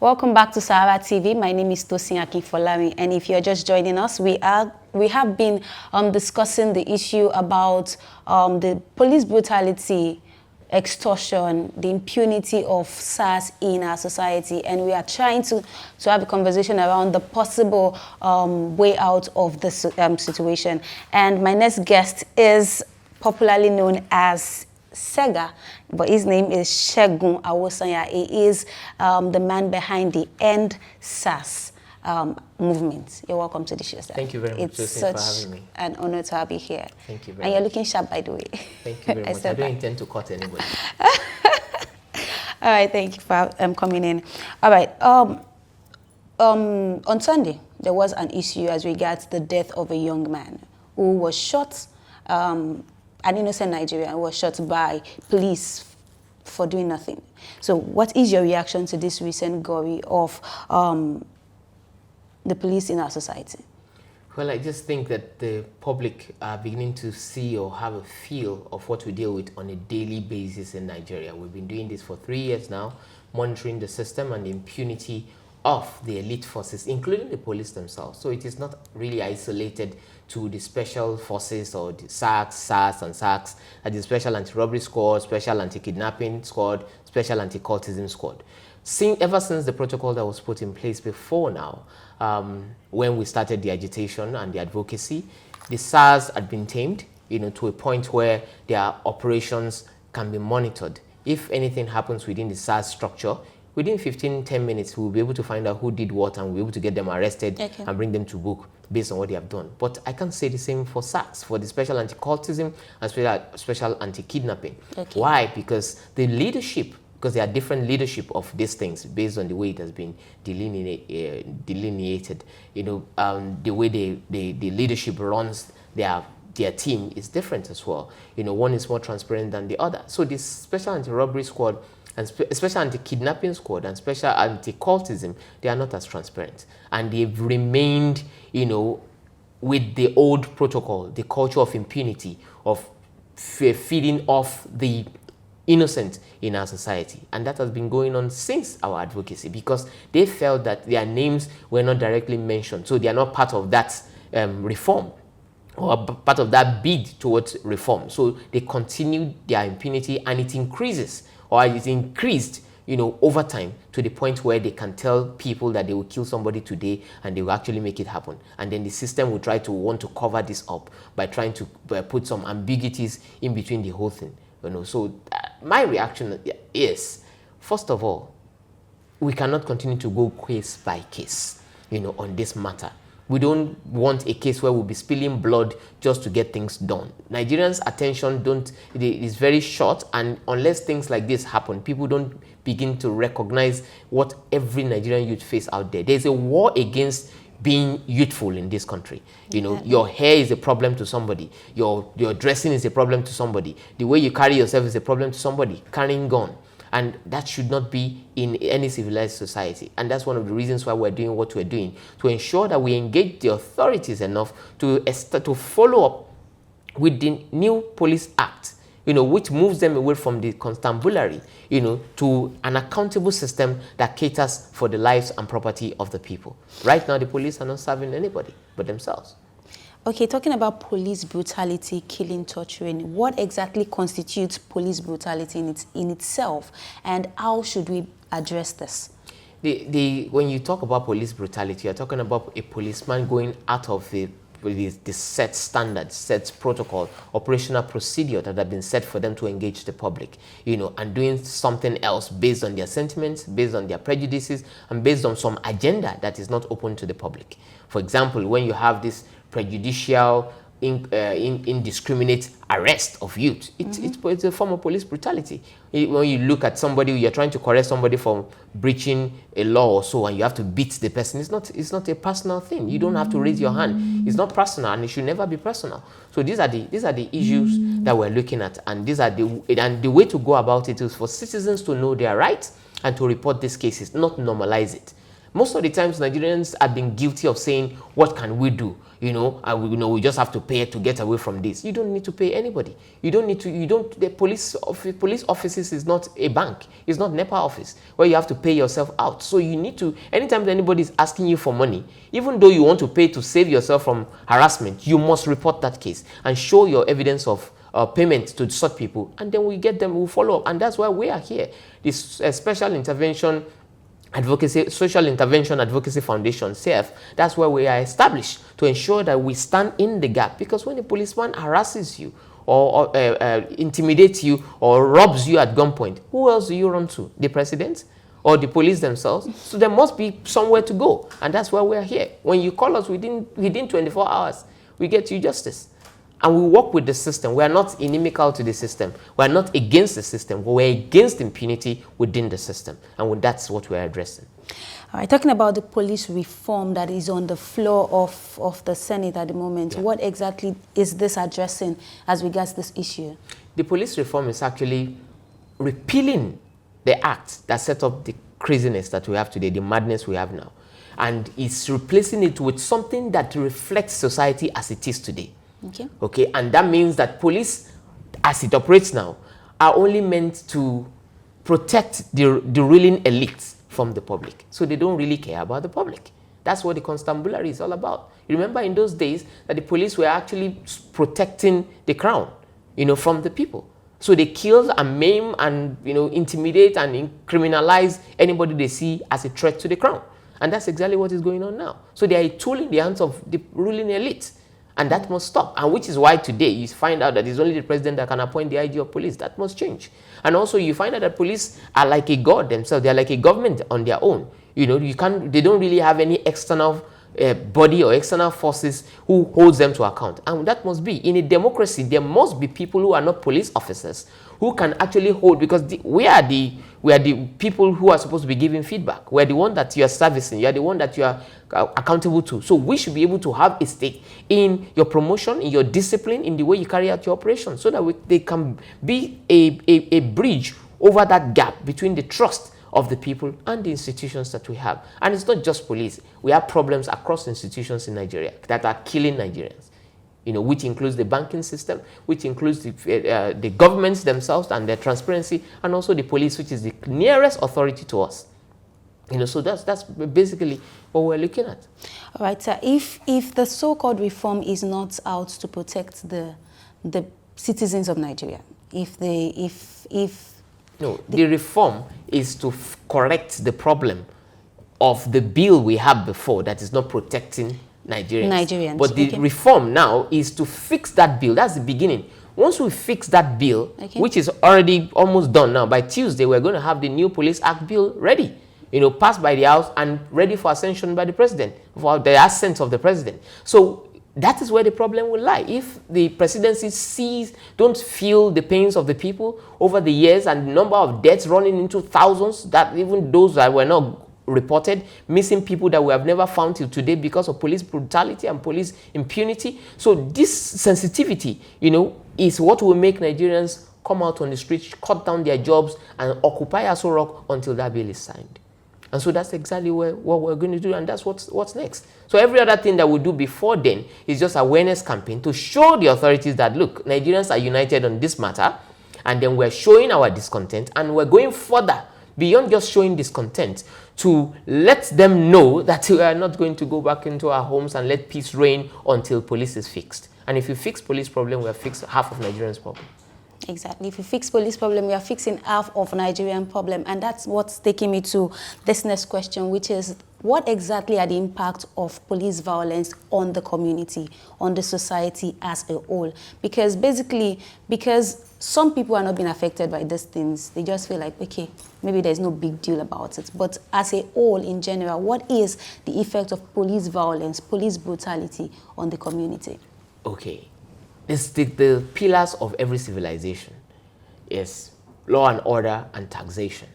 Welcome back to Sahara TV. My name is Tosin Akinfolami, and if you're just joining us, we have been discussing the issue about the police brutality, extortion, the impunity of SARS in our society, and we are trying to have a conversation around the possible way out of this situation. And my next guest is popularly known as Sega, but his name is Segun Awosanya. He is the man behind the EndSARS movement. You're welcome to the show, sir. Thank you very much, Josephine, for having me. It's such an honor to have you here. Thank you very much. And you're looking sharp, by the way. Thank you very much. I don't intend to cut anybody. All right, thank you for coming in. All right, on Sunday, there was an issue as regards the death of a young man who was shot. An innocent Nigerian was shot by police for doing nothing. So what is your reaction to this recent gory of the police in our society? Well, I just think that the public are beginning to see or have a feel of what we deal with on a daily basis in Nigeria. We've been doing this for 3 years now, monitoring the system and the impunity of the elite forces, including the police themselves. So it is not really isolated to the special forces or the SARS and SARS, and the special anti-robbery squad, special anti-kidnapping squad, special anti-cultism squad. Ever since the protocol that was put in place before now, when we started the agitation and the advocacy, the SARS had been tamed, to a point where their operations can be monitored. If anything happens within the SARS structure, within 10 minutes, we'll be able to find out who did what and we'll be able to get them arrested and bring them to book based on what they have done. But I can't say the same for SARS, for the special anti-cultism and special anti-kidnapping. Why? Because the leadership, because there are different leadership of these things based on the way it has been delineated. The way the leadership runs their team is different as well. One is more transparent than the other. So this special anti-robbery squad and special anti-kidnapping squad and special anti-cultism, they are not as transparent. And they've remained, with the old protocol, the culture of impunity, of feeding off the innocent in our society. And that has been going on since our advocacy, because they felt that their names were not directly mentioned. So they are not part of that reform, or part of that bid towards reform. So they continue their impunity, and it increases, or it's increased, over time, to the point where they can tell people that they will kill somebody today and they will actually make it happen. And then the system will try to want to cover this up by trying to put some ambiguities in between the whole thing. So my reaction is, first of all, we cannot continue to go case by case, on this matter. We don't want a case where we'll be spilling blood just to get things done. Nigerians' attention is very short, and unless things like this happen, people don't begin to recognize what every Nigerian youth face out there. There's a war against being youthful in this country. Your hair is a problem to somebody. Your dressing is a problem to somebody. The way you carry yourself is a problem to somebody. Carrying gun. And that should not be in any civilized society. And that's one of the reasons why we're doing what we're doing, to ensure that we engage the authorities enough to follow up with the new police act, which moves them away from the constabulary, to an accountable system that caters for the lives and property of the people. Right now, the police are not serving anybody but themselves. Okay, talking about police brutality, killing, torturing, what exactly constitutes police brutality in itself, and how should we address this? When you talk about police brutality, you're talking about a policeman going out of the set standards, set protocol, operational procedure that have been set for them to engage the public, and doing something else based on their sentiments, based on their prejudices, and based on some agenda that is not open to the public. For example, when you have this prejudicial, indiscriminate arrest of youth, it's a form of police brutality. When you look at somebody, you're trying to correct somebody for breaching a law or so, and you have to beat the person. It's not a personal thing. You don't have to raise your hand. It's not personal, and it should never be personal. So these are the issues that we're looking at, and the way to go about it is for citizens to know their rights and to report these cases, not normalize it. Most of the times, Nigerians have been guilty of saying, what can we do? we just have to pay to get away from this. You don't need to pay anybody. The police offices is not a bank. It's not NEPA office where you have to pay yourself out. So you need to, anytime anybody is asking you for money, even though you want to pay to save yourself from harassment, you must report that case and show your evidence of payment to such people, and then we'll follow up. And that's why we are here. This Special Intervention Advocacy, Social Intervention Advocacy Foundation, SAFE, that's where we are established to ensure that we stand in the gap. Because when a policeman harasses you or intimidates you or robs you at gunpoint, who else do you run to? The president or the police themselves? So there must be somewhere to go, and that's why we are here. When you call us within 24 hours, we get you justice. And we work with the system. We are not inimical to the system. We are not against the system. We're against impunity within the system. And that's what we're addressing. All right, talking about the police reform that is on the floor of the Senate at the moment, yeah. What exactly is this addressing as regards this issue? The police reform is actually repealing the act that set up the craziness that we have today, the madness we have now. And it's replacing it with something that reflects society as it is today. Okay, and that means that police, as it operates now, are only meant to protect the ruling elites from the public. So they don't really care about the public. That's what the constabulary is all about. You remember in those days that the police were actually protecting the crown, from the people. So they kill and maim and, intimidate and criminalize anybody they see as a threat to the crown. And that's exactly what is going on now. So they are a tool in the hands of the ruling elite. And that must stop. And which is why today you find out that it's only the president that can appoint the IG of police. That must change. And also you find out that police are like a god themselves. They're like a government on their own. They don't really have any external body or external forces who holds them to account. And that must be. In a democracy, there must be people who are not police officers who can actually hold, because we are the people who are supposed to be giving feedback. We're the one that you are servicing. You are the one that you are accountable to. So we should be able to have a stake in your promotion, in your discipline, in the way you carry out your operation, so that they can be a bridge over that gap between the trust of the people and the institutions that we have. And it's not just police. We have problems across institutions in Nigeria that are killing Nigerians. Which includes the banking system, which includes the governments themselves and their transparency, and also the police, which is the nearest authority to us. So that's basically what we're looking at. All right, sir. If the so-called reform is not out to protect the citizens of Nigeria, the reform is to correct the problem of the bill we had before that is not protecting Nigerians. But the reform now is to fix that bill. That's the beginning. Once we fix that bill, which is already almost done now, by Tuesday, we're going to have the new Police Act bill ready, passed by the House and ready for ascension by the President, for the assent of the President. So that is where the problem will lie. If the presidency don't feel the pains of the people over the years and the number of deaths running into thousands, that even those that were not reported, missing people that we have never found till today because of police brutality and police impunity. So this sensitivity, is what will make Nigerians come out on the streets, cut down their jobs, and occupy Aso Rock until that bill is signed. And so that's exactly what we're going to do, and that's what's next. So every other thing that we do before then is just awareness campaign to show the authorities that, look, Nigerians are united on this matter, and then we're showing our discontent, and we're going further beyond just showing discontent to let them know that we are not going to go back into our homes and let peace reign until police is fixed. And if you fix police problem, we have fixed half of Nigerians' problem. Exactly. If you fix police problem, we are fixing half of Nigerian problem. And that's what's taking me to this next question, which is, what exactly are the impacts of police violence on the community, on the society as a whole? Because some people are not being affected by these things. They just feel like, okay, maybe there's no big deal about it. But as a whole, in general, what is the effect of police violence, police brutality on the community? Okay. The pillars of every civilization is law and order and taxation.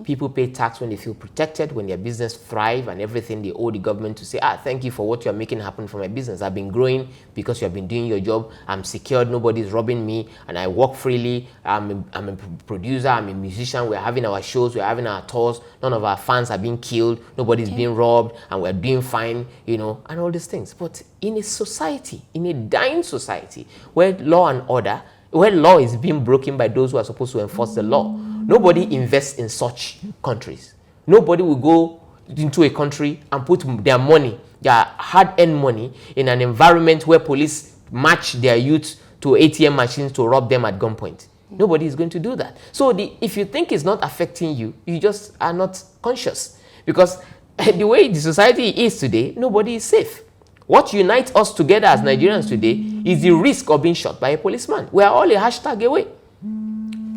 People pay tax when they feel protected, when their business thrive and everything. They owe the government to say, thank you for what you're making happen for my business. I've been growing because you have been doing your job. I'm secured. Nobody's robbing me, and I work freely. I'm a producer. I'm a musician. We're having our shows. We're having our tours. None of our fans are being killed. Nobody's being robbed, and we're doing fine, and all these things. But in a society, in a dying society, where law and order, where law is being broken by those who are supposed to enforce the law, nobody invests in such countries. Nobody will go into a country and put their money, their hard-earned money, in an environment where police match their youth to ATM machines to rob them at gunpoint. Nobody is going to do that. So if you think it's not affecting you, you just are not conscious. Because the way the society is today, nobody is safe. What unites us together as Nigerians today is the risk of being shot by a policeman. We are all a hashtag away.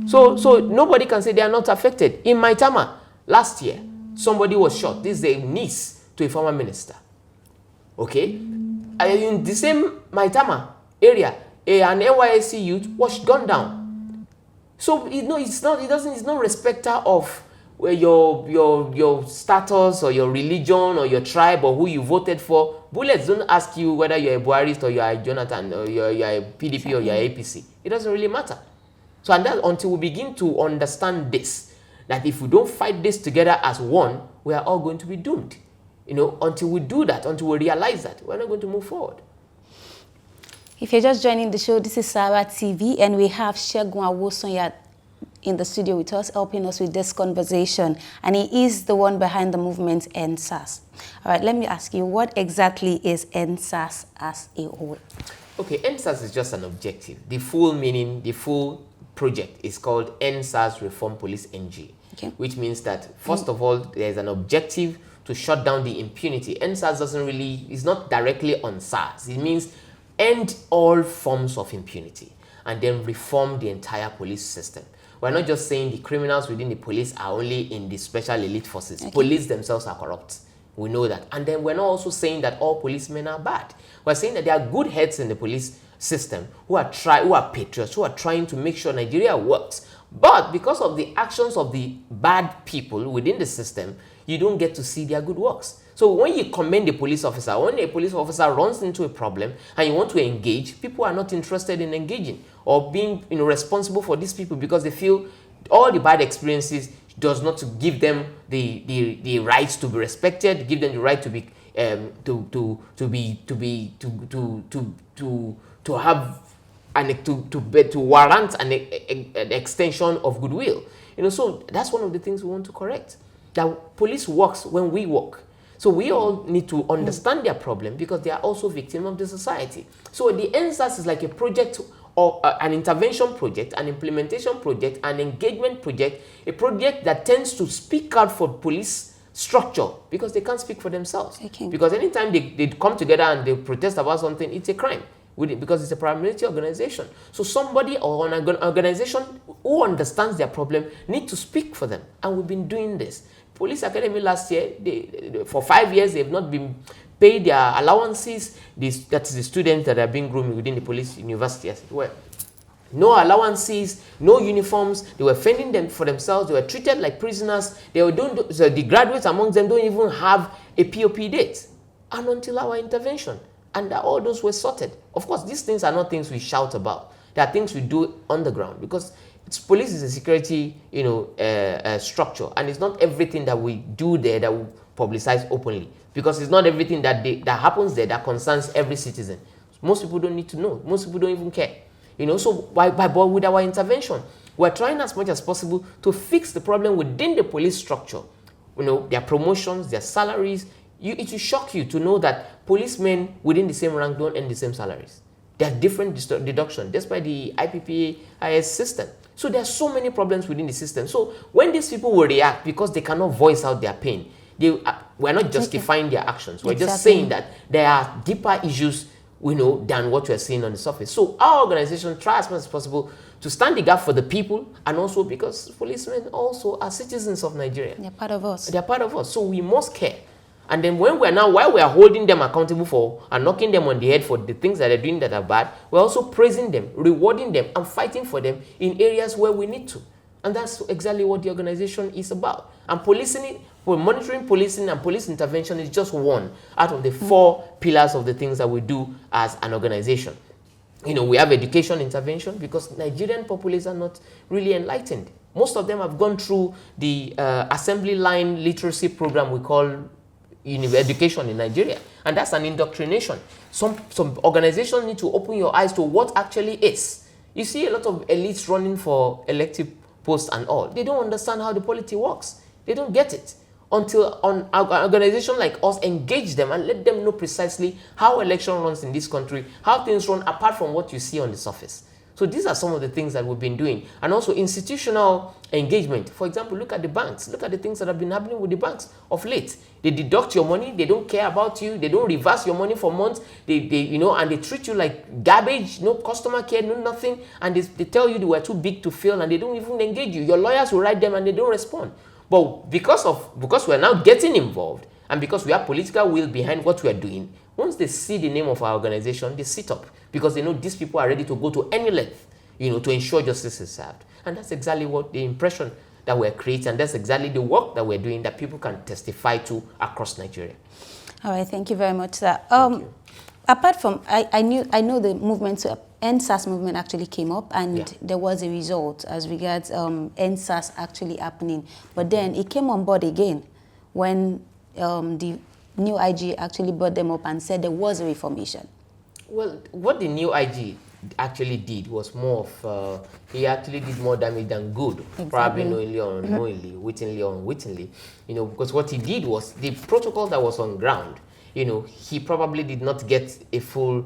So nobody can say they are not affected. In Maitama, last year, somebody was shot. This is a niece to a former minister. Okay? In the same Maitama area, an NYSC youth was gunned down. So it's no respecter of your status or your religion or your tribe or who you voted for. Bullets don't ask you whether you're a Buharist or you're a Jonathan or you're a PDP or you're a APC. It doesn't really matter. So and that until we begin to understand this, that if we don't fight this together as one, we are all going to be doomed. Until we do that, until we realize that, we're not going to move forward. If you're just joining the show, this is Sarah TV, and we have Segun Awosanya in the studio with us, helping us with this conversation. And he is the one behind the movement EndSARS. All right, let me ask you, what exactly is EndSARS as a whole? Okay, EndSARS is just an objective. The full meaning, the full project is called EndSARS Reform Police NG, which means that, first of all, there's an objective to shut down the impunity. EndSARS is not directly on SARS. It means end all forms of impunity and then reform the entire police system. We're not just saying the criminals within the police are only in the special elite forces. Police themselves are corrupt. We know that. And then we're not also saying that all policemen are bad. We're saying that there are good heads in the police system who are patriots, who are trying to make sure Nigeria works. But because of the actions of the bad people within the system, you don't get to see their good works. So when you commend a police officer, when a police officer runs into a problem and you want to engage, people are not interested in engaging or being responsible for these people because they feel all the bad experiences does not give them the rights to be respected, give them the right to be to warrant an extension of goodwill. So that's one of the things we want to correct. That police works when we work. So we all need to understand their problem because they are also victims of the society. So the EndSARS is like a project or an intervention project, an implementation project, an engagement project, a project that tends to speak out for police structure because they can't speak for themselves. Because anytime they come together and they protest about something, it's a crime because it's a paramilitary organization. So somebody or an organization who understands their problem need to speak for them. And we've been doing this. Police Academy last year, for 5 years, they've not been paid their allowances. That's the students that are being groomed within the police university, as it were. No allowances, no uniforms. They were fending them for themselves. They were treated like prisoners. So the graduates among them don't even have a POP date. And until our intervention. And all those were sorted. Of course, these things are not things we shout about. They are things we do on the ground because police is a security, structure, and it's not everything that we do there that we publicize openly because it's not everything that happens there that concerns every citizen. Most people don't need to know. Most people don't even care. So but with our intervention, we're trying as much as possible to fix the problem within the police structure. Their promotions, their salaries. It will shock you to know that policemen within the same rank don't earn the same salaries. There are different deductions despite the IPPIS system. So there are so many problems within the system. So when these people will react because they cannot voice out their pain, we're not justifying their actions. We're just saying that there are deeper issues, than what we're seeing on the surface. So our organization tries as much as possible to stand the gap for the people, and also because policemen also are citizens of Nigeria. They're part of us. They're part of us. So we must care. And then while we are holding them accountable for and knocking them on the head for the things that they're doing that are bad, we're also praising them, rewarding them, and fighting for them in areas where we need to. And that's exactly what the organization is about. And policing, monitoring, policing, and police intervention is just one out of the 4 pillars of the things that we do as an organization. You know, we have education intervention because Nigerian populace are not really enlightened. Most of them have gone through the assembly line literacy program we call education in Nigeria, and that's an indoctrination. Some organizations need to open your eyes to what actually is. You see a lot of elites running for elective posts and all. They don't understand how the polity works. They don't get it until an organization like us engage them and let them know precisely how election runs in this country, how things run apart from what you see on the surface. So these are some of the things that we've been doing. And also institutional engagement. For example, look at the banks. Look at the things that have been happening with the banks of late. They deduct your money. They don't care about you. They don't reverse your money for months. And they treat you like garbage. No customer care, no nothing. And they tell you they were too big to fail and they don't even engage you. Your lawyers will write them and they don't respond. But because we're now getting involved and because we have political will behind what we are doing, once they see the name of our organization, they sit up because they know these people are ready to go to any length, to ensure justice is served. And that's exactly what the impression that we're creating, and that's exactly the work that we're doing that people can testify to across Nigeria. All right, thank you very much, sir. Apart from, I know the movement to EndSARS movement actually came up, and there was a result as regards EndSARS actually happening. But then it came on board again when the new IG actually brought them up and said there was a reformation. Well, what the new IG actually did was more of, he actually did more damage than good, exactly. Probably knowingly or unknowingly, wittingly or unwittingly, because what he did was the protocol that was on ground, he probably did not get a full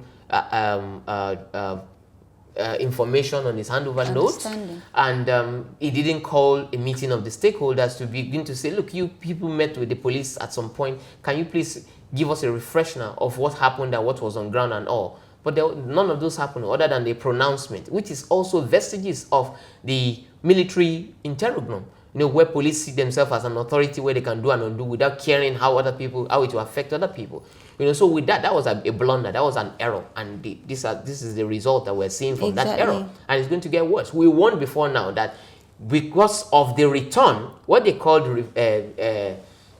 information on his handover note, and he didn't call a meeting of the stakeholders to begin to say, look, you people met with the police at some point, can you please give us a refresher of what happened and what was on ground and all. But none of those happened other than the pronouncement, which is also vestiges of the military interregnum, where police see themselves as an authority where they can do and undo without caring how it will affect other people. So with that was a blunder, that was an error, and this is the result that we're seeing from that error, and it's going to get worse. We warned before now that because of the return, what they called,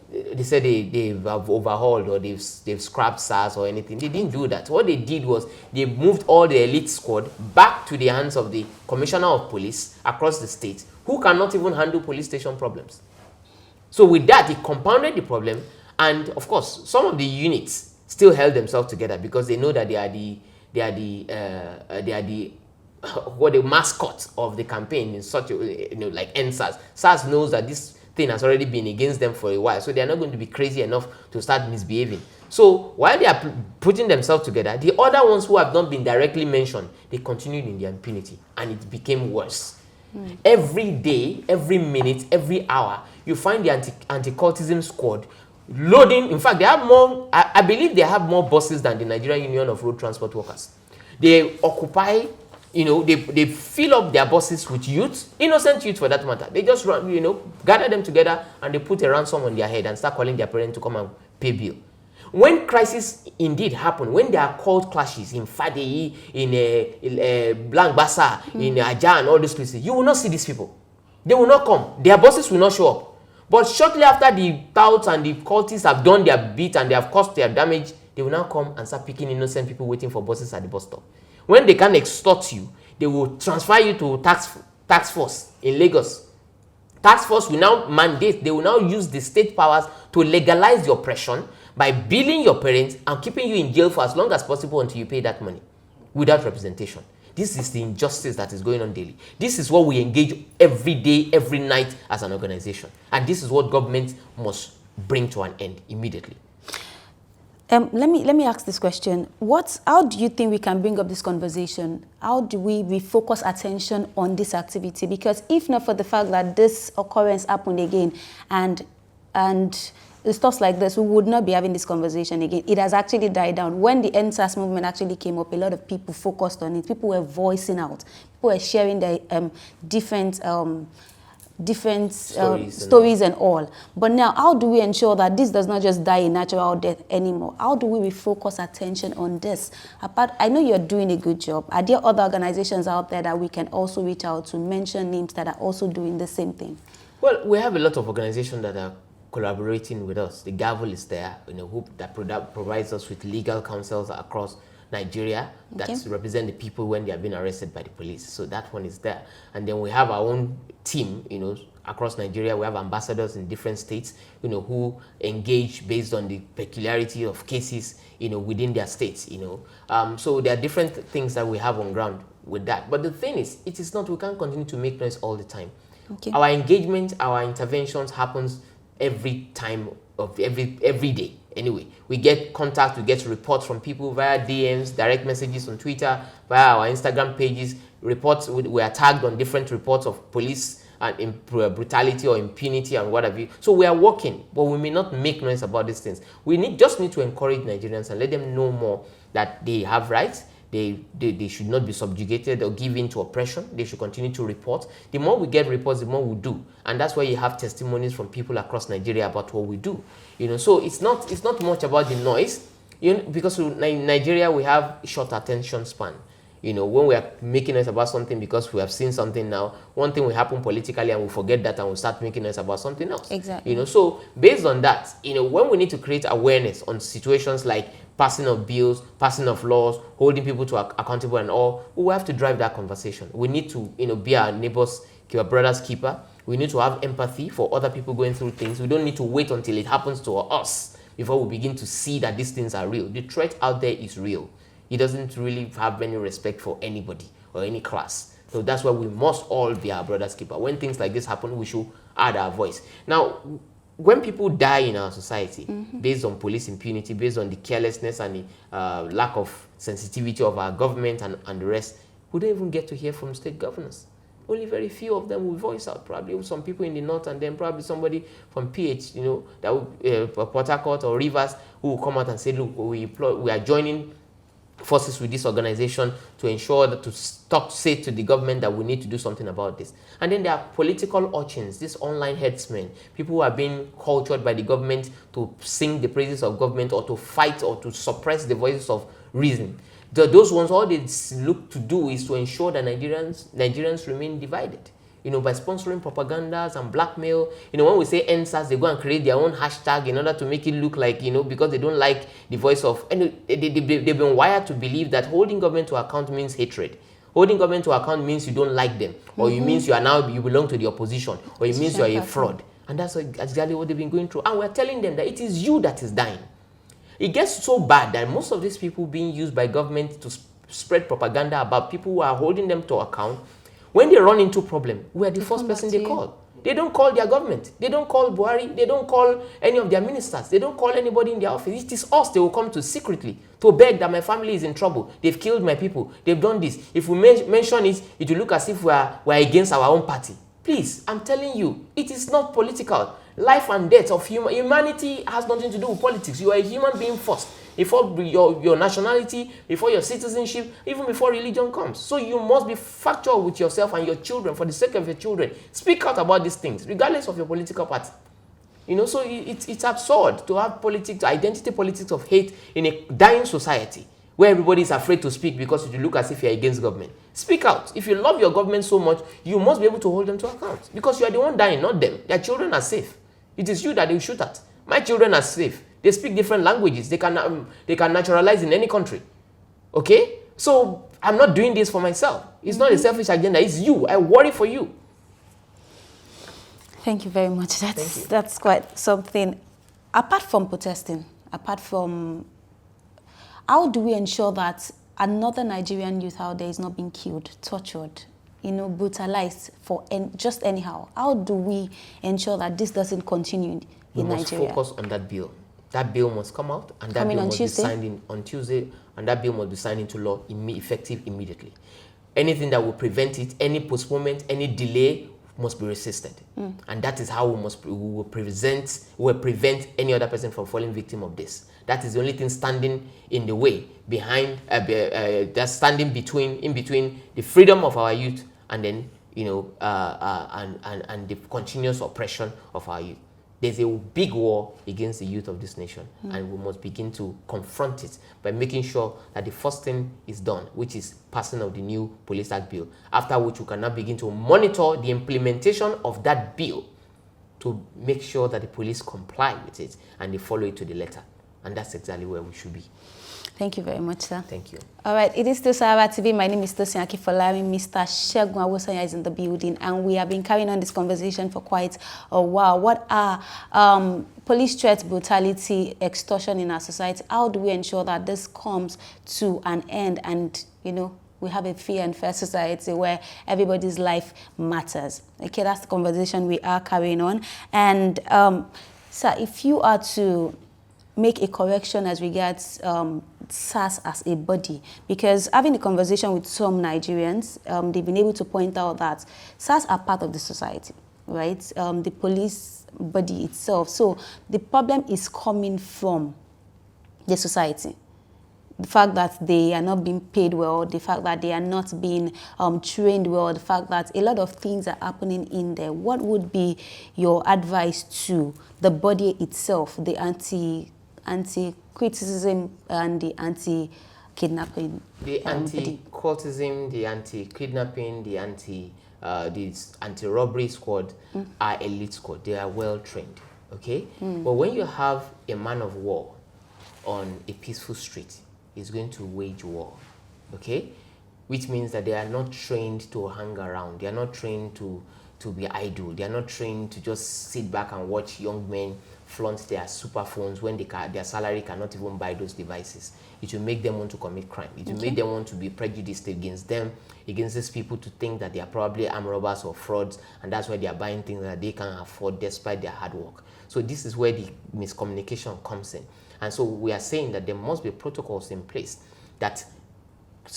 they said they've overhauled or they've scrapped SARS or anything. They didn't do that. What they did was they moved all the elite squad back to the hands of the commissioner of police across the state, who cannot even handle police station problems. So with that, it compounded the problem. And of course, some of the units still held themselves together because they know that they are the mascot of the campaign in such a, like EndSARS. SARS knows that this thing has already been against them for a while, so they are not going to be crazy enough to start misbehaving. So while they are putting themselves together, the other ones who have not been directly mentioned, they continued in their impunity, and it became worse. Every day, every minute, every hour, you find the anti-cultism squad loading. In fact, they have more, I believe they have more buses than the Nigerian Union of Road Transport Workers. They occupy, they fill up their buses with youth, innocent youth for that matter. They just run, gather them together and they put a ransom on their head and start calling their parents to come and pay bill. When crises indeed happen, when there are called clashes in Fadei, in Blank-Bassa, in Aja and all these places, you will not see these people. They will not come. Their buses will not show up. But shortly after the touts and the cultists have done their bit and they have caused their damage, they will now come and start picking innocent people waiting for buses at the bus stop. When they can extort you, they will transfer you to tax force in Lagos. Tax force will now mandate, they will now use the state powers to legalize the oppression by billing your parents and keeping you in jail for as long as possible until you pay that money without representation. This is the injustice that is going on daily. This is what we engage every day, every night as an organization. And this is what government must bring to an end immediately. Let me ask this question. How do you think we can bring up this conversation? How do we refocus attention on this activity? Because if not for the fact that this occurrence happened again and stuff like this, we would not be having this conversation again. It has actually died down. When the EndSARS movement actually came up, a lot of people focused on it. People were voicing out. People were sharing their different different stories and all. But now, how do we ensure that this does not just die a natural death anymore? How do we refocus attention on this? Apart, I know you're doing a good job. Are there other organizations out there that we can also reach out to, mention names that are also doing the same thing? Well, we have a lot of organizations that are collaborating with us. The Gavel is there, that provides us with legal counsels across Nigeria that represent the people when they have been arrested by the police. So that one is there. And then we have our own team, across Nigeria. We have ambassadors in different states, who engage based on the peculiarity of cases, within their states, So there are different things that we have on ground with that. But the thing is, we can't continue to make noise all the time. Okay. Our engagement, our interventions happens every time of every day. Anyway, we get contact, we get reports from people via DMs, direct messages on Twitter, via our Instagram pages, reports. We are tagged on different reports of police and brutality or impunity and what have you. So we are working, but we may not make noise about these things. We just need to encourage Nigerians and let them know more that they have rights. They should not be subjugated or give in to oppression. They should continue to report. The more we get reports, the more we do. And that's why you have testimonies from people across Nigeria about what we do. So it's not much about the noise, because in Nigeria we have short attention span. When we are making noise about something because we have seen something now, one thing will happen politically and we forget that and we start making noise about something else. Exactly. So based on that, when we need to create awareness on situations like passing of bills, passing of laws, holding people to accountable and all, we have to drive that conversation. We need to, be our neighbors, our brother's keeper. We need to have empathy for other people going through things. We don't need to wait until it happens to us before we begin to see that these things are real. The threat out there is real. He doesn't really have any respect for anybody or any class. So that's why we must all be our brother's keeper. When things like this happen, we should add our voice. Now, when people die in our society, based on police impunity, based on the carelessness and the lack of sensitivity of our government and the rest, we don't even get to hear from state governors. Only very few of them will voice out. Probably some people in the north, and then probably somebody from PH, that will, Port Harcourt or Rivers, who will come out and say, look, we are joining forces with this organization to ensure that say to the government that we need to do something about this. And then there are political urchins, these online headsmen, people who are being cultured by the government to sing the praises of government or to fight or to suppress the voices of reason. Those ones, all they look to do is to ensure that Nigerians remain divided. By sponsoring propagandas and blackmail. When we say EndSARS, they go and create their own hashtag in order to make it look like, because they don't like the voice of, and they've been wired to believe that holding government to account means hatred. Holding government to account means you don't like them, or it means you belong to the opposition, or it means you are a fraud. And that's exactly what they've been going through. And we're telling them that it is you that is dying. It gets so bad that most of these people being used by government to spread propaganda about people who are holding them to account, when they run into problem, we are the first person they call. They don't call their government. They don't call Buhari. They don't call any of their ministers. They don't call anybody in their office. It is us they will come to secretly to beg that my family is in trouble. They've killed my people. They've done this. If we mention it, it will look as if we're against our own party. Please, I'm telling you, it is not political. Life and death of humanity has nothing to do with politics. You are a human being first. Before your nationality, before your citizenship, even before religion comes. So you must be factual with yourself and your children for the sake of your children. Speak out about these things, regardless of your political party. So it's absurd to have identity politics of hate in a dying society where everybody is afraid to speak because you look as if you're against government. Speak out. If you love your government so much, you must be able to hold them to account because you are the one dying, not them. Their children are safe. It is you that they shoot at. My children are safe. They speak different languages. They can naturalize in any country. Okay? So I'm not doing this for myself. It's not a selfish agenda. It's you. I worry for you. Thank you very much. That's quite something. Apart from protesting, how do we ensure that another Nigerian youth out there is not being killed, tortured, brutalized just anyhow? How do we ensure that this doesn't continue in Nigeria? We must focus on that bill. That bill must come out, and that bill must be signed on Tuesday, and that bill must be signed into law, effective immediately. Anything that will prevent it, any postponement, any delay, must be resisted. And that is how we will prevent any other person from falling victim of this. That is the only thing standing in the way that's standing in between the freedom of our youth and then and the continuous oppression of our youth. There's a big war against the youth of this nation, and we must begin to confront it by making sure that the first thing is done, which is passing of the new Police Act bill, after which we can now begin to monitor the implementation of that bill to make sure that the police comply with it and they follow it to the letter. And that's exactly where we should be. Thank you very much, sir. Thank you. All right, it is still Sahara TV. My name is Tosin Akinfolami. Mr. Segun Awosanya is in the building, and we have been carrying on this conversation for quite a while. What are police threats, brutality, extortion in our society? How do we ensure that this comes to an end and, we have a free and fair society where everybody's life matters? Okay, that's the conversation we are carrying on. And, sir, if you are to make a correction as regards SARS as a body, because having a conversation with some Nigerians, they've been able to point out that SARS are part of the society, right? The police body itself. So the problem is coming from the society. The fact that they are not being paid well, the fact that they are not being trained well, the fact that a lot of things are happening in there. What would be your advice to the body itself, the anti-criticism and the anti-kidnapping? The anti-cultism, the anti-kidnapping, the anti-robbery squad are elite squad. They are well trained, okay? But when you have a man of war on a peaceful street, he's going to wage war, okay? Which means that they are not trained to hang around. They are not trained to be idle. They are not trained to just sit back and watch young men flaunt their super phones when their salary cannot even buy those devices. It will make them want to commit crime. It will make them want to be prejudiced against them, against these people, to think that they are probably armed robbers or frauds, and that's why they are buying things that they can't afford despite their hard work. So this is where the miscommunication comes in. And so we are saying that there must be protocols in place that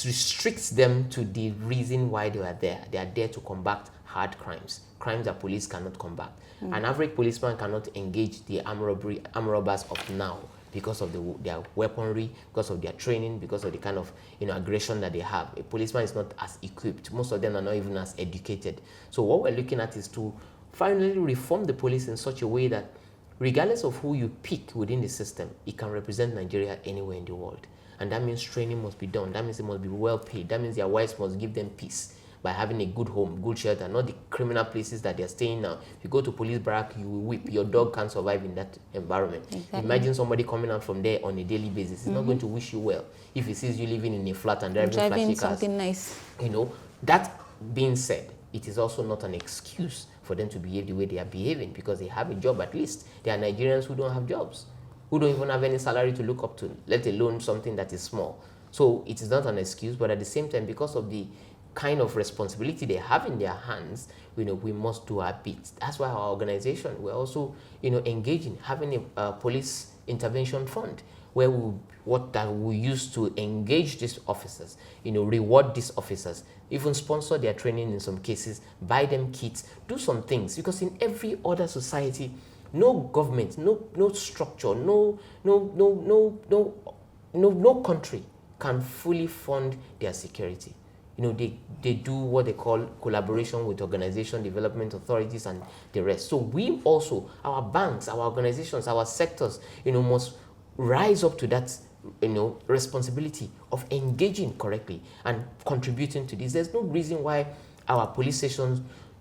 restricts them to the reason why they are there. They are there to combat hard crimes, crimes that police cannot combat. An average policeman cannot engage the armed robbers of now because of their weaponry, because of their training, because of the kind of aggression that they have. A policeman is not as equipped. Most of them are not even as educated. So what we're looking at is to finally reform the police in such a way that regardless of who you pick within the system, it can represent Nigeria anywhere in the world. And that means training must be done. That means they must be well paid. That means their wives must give them peace by having a good home, good shelter, not the criminal places that they're staying now. If you go to police barrack, you will weep. Your dog can't survive in that environment. Exactly. Imagine somebody coming out from there on a daily basis. He's not going to wish you well if he sees you living in a flat and driving flashy cars. Something nice. That being said, it is also not an excuse for them to behave the way they are behaving, because they have a job at least. There are Nigerians who don't have jobs, who don't even have any salary to look up to, let alone something that is small. So it is not an excuse, but at the same time, because of the kind of responsibility they have in their hands, we must do our bit. That's why our organization, we're also, engaging, having a police intervention fund where we use to engage these officers, reward these officers, even sponsor their training in some cases, buy them kits, do some things, because in every other society, no government, no structure, no country can fully fund their security. They do what they call collaboration with organization, development authorities, and the rest. So we also, our banks, our organizations, our sectors, must rise up to that, responsibility of engaging correctly and contributing to this. There's no reason why our police stations,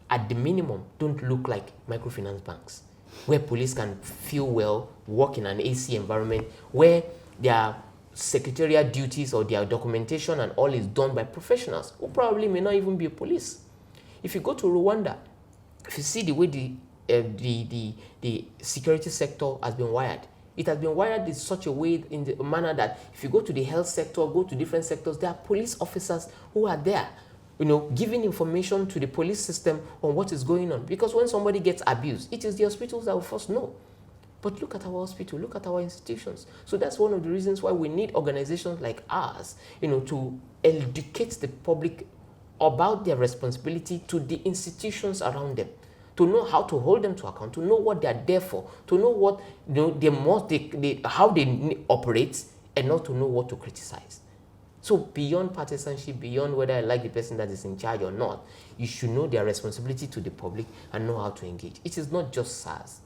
at the minimum, don't look like microfinance banks, where police can feel well, work in an AC environment, where their secretarial duties or their documentation and all is done by professionals who probably may not even be a police. If you go to Rwanda, if you see the way the security sector has been wired, it has been wired in such a way, in the manner that if you go to the health sector, go to different sectors, there are police officers who are there, giving information to the police system on what is going on. Because when somebody gets abused, it is the hospitals that will first know. But look at our hospital, look at our institutions. So that's one of the reasons why we need organizations like ours, to educate the public about their responsibility to the institutions around them, to know how to hold them to account, to know what they are there for, to know what how they operate, and not to know what to criticize. So beyond partisanship, beyond whether I like the person that is in charge or not, you should know their responsibility to the public and know how to engage. It is not just SARS,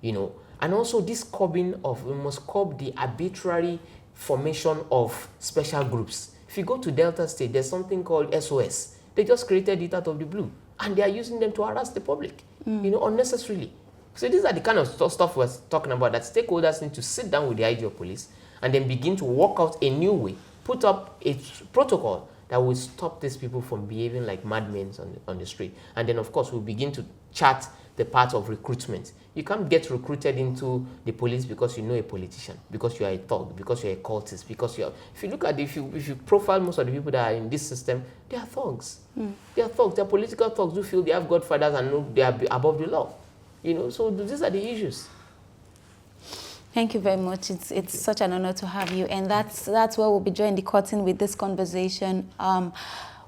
you know. And also this curbing of, we must curb the arbitrary formation of special groups. If you go to Delta State, there's something called SOS. They just created it out of the blue, and they are using them to harass the public, you know, unnecessarily. So these are the kind of stuff we're talking about, that stakeholders need to sit down with the IG of police and then begin to work out a new way, put up a protocol that will stop these people from behaving like madmen on the street. And then, of course, we'll begin to chart the part of recruitment. You can't get recruited into the police because you know a politician, because you are a thug, because you're a cultist, because you're... If you look at if you profile most of the people that are in this system, they are thugs. They are thugs. They're political thugs who feel they have godfathers and know they are above the law. You know, so these are the issues. Thank you very much. It's such an honor to have you, and that's where we'll be joining the curtain with this conversation.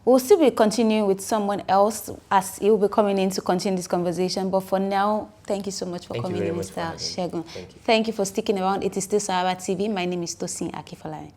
We'll still be continuing with someone else as he will be coming in to continue this conversation. But for now, thank you so much for coming in, Mr. Segun. Thank you. Thank you for sticking around. It is still Sahara TV. My name is Tosin Akifolarin.